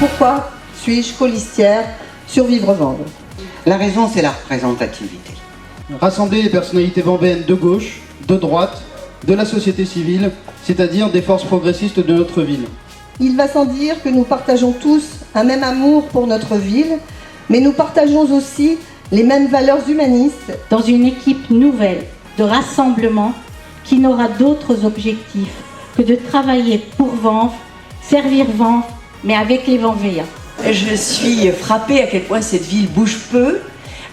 Pourquoi suis-je colistière sur Vivre-Vanves? La raison, c'est la représentativité. Rassembler les personnalités vendéennes de gauche, de droite, de la société civile, c'est-à-dire des forces progressistes de notre ville. Il va sans dire que nous partageons tous un même amour pour notre ville, mais nous partageons aussi les mêmes valeurs humanistes. Dans une équipe nouvelle de rassemblement qui n'aura d'autres objectifs que de travailler pour Vanves, servir Vanves, mais avec les Vanvéens. Je suis frappée à quel point cette ville bouge peu,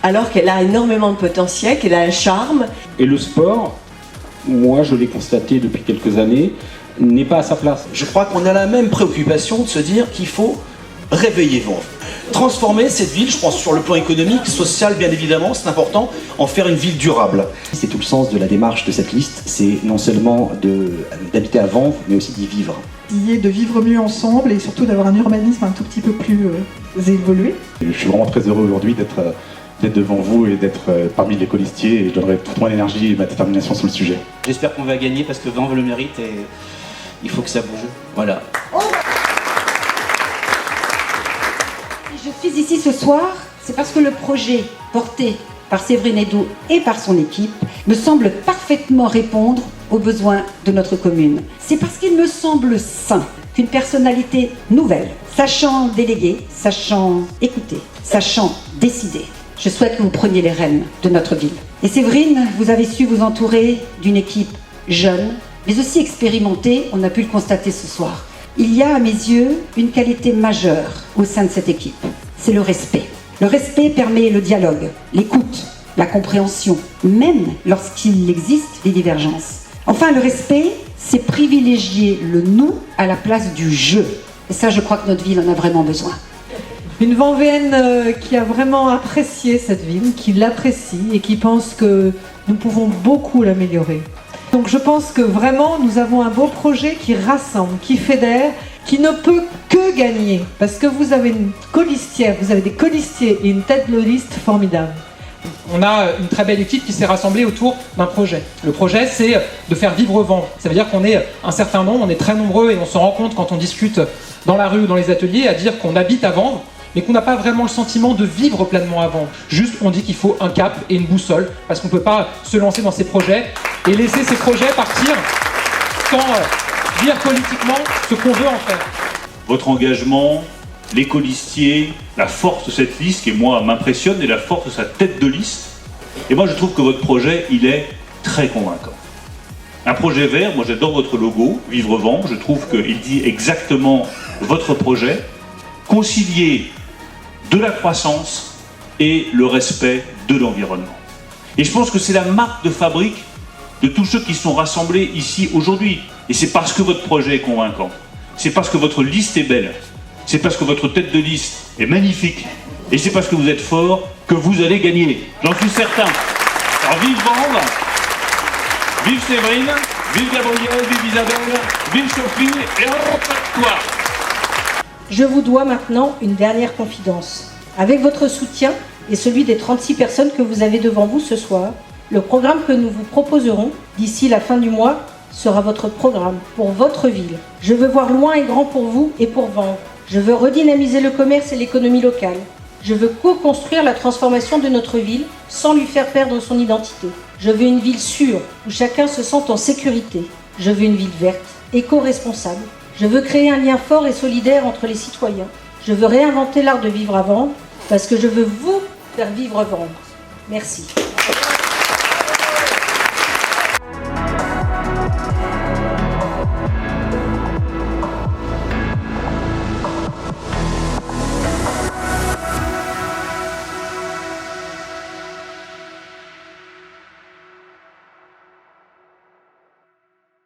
alors qu'elle a énormément de potentiel, qu'elle a un charme. Et le sport, moi je l'ai constaté depuis quelques années, n'est pas à sa place. Je crois qu'on a la même préoccupation de se dire qu'il faut réveiller Vanves. Transformer cette ville, je pense sur le plan économique, social bien évidemment, c'est important, en faire une ville durable. C'est tout le sens de la démarche de cette liste, c'est non seulement d'habiter à Vanves, mais aussi d'y vivre. Qui est de vivre mieux ensemble et surtout d'avoir un urbanisme un tout petit peu plus évolué. Je suis vraiment très heureux aujourd'hui d'être devant vous et d'être parmi les colistiers, et je donnerai toute mon énergie et ma détermination sur le sujet. J'espère qu'on va gagner parce que Vanves le mérite et il faut que ça bouge. Voilà. Je suis ici ce soir, c'est parce que le projet porté par Séverine Edo et par son équipe me semble parfaitement répondre aux besoins de notre commune. C'est parce qu'il me semble sain qu'une personnalité nouvelle, sachant déléguer, sachant écouter, sachant décider, je souhaite que vous preniez les rênes de notre ville. Et Séverine, vous avez su vous entourer d'une équipe jeune, mais aussi expérimentée, on a pu le constater ce soir. Il y a à mes yeux une qualité majeure au sein de cette équipe, c'est le respect. Le respect permet le dialogue, l'écoute, la compréhension, même lorsqu'il existe des divergences. Enfin, le respect, c'est privilégier le nous à la place du je. Et ça, je crois que notre ville en a vraiment besoin. Une Vanvéenne qui a vraiment apprécié cette ville, qui l'apprécie et qui pense que nous pouvons beaucoup l'améliorer. Donc je pense que vraiment nous avons un beau projet qui rassemble, qui fédère, qui ne peut que gagner. Parce que vous avez une colistière, vous avez des colistiers et une tête de liste formidable. On a une très belle équipe qui s'est rassemblée autour d'un projet. Le projet, c'est de faire vivre Vanves. Ça veut dire qu'on est un certain nombre, on est très nombreux et on se rend compte quand on discute dans la rue ou dans les ateliers à dire qu'on habite à Vanves, mais qu'on n'a pas vraiment le sentiment de vivre pleinement à Vanves. Juste, on dit qu'il faut un cap et une boussole, parce qu'on ne peut pas se lancer dans ces projets et laisser ces projets partir sans dire politiquement ce qu'on veut en faire. Votre engagement, les colistiers, la force de cette liste qui, moi, m'impressionne, et la force de sa tête de liste. Et moi, je trouve que votre projet, il est très convaincant. Un projet vert, moi j'adore votre logo, Vivre Vanves, je trouve qu'il dit exactement votre projet. Concilier de la croissance et le respect de l'environnement. Et je pense que c'est la marque de fabrique de tous ceux qui sont rassemblés ici aujourd'hui. Et c'est parce que votre projet est convaincant, c'est parce que votre liste est belle, c'est parce que votre tête de liste est magnifique, et c'est parce que vous êtes fort que vous allez gagner. J'en suis certain. Alors vive Vanves, vive Séverine, vive Gabrielle, vive Isabelle, vive Sophie, et toi. Je vous dois maintenant une dernière confidence. Avec votre soutien et celui des 36 personnes que vous avez devant vous ce soir, le programme que nous vous proposerons d'ici la fin du mois sera votre programme pour votre ville. Je veux voir loin et grand pour vous et pour Vanves. Je veux redynamiser le commerce et l'économie locale. Je veux co-construire la transformation de notre ville sans lui faire perdre son identité. Je veux une ville sûre où chacun se sente en sécurité. Je veux une ville verte, éco-responsable. Je veux créer un lien fort et solidaire entre les citoyens. Je veux réinventer l'art de vivre à Vanves parce que je veux vous faire vivre Vanves. Merci.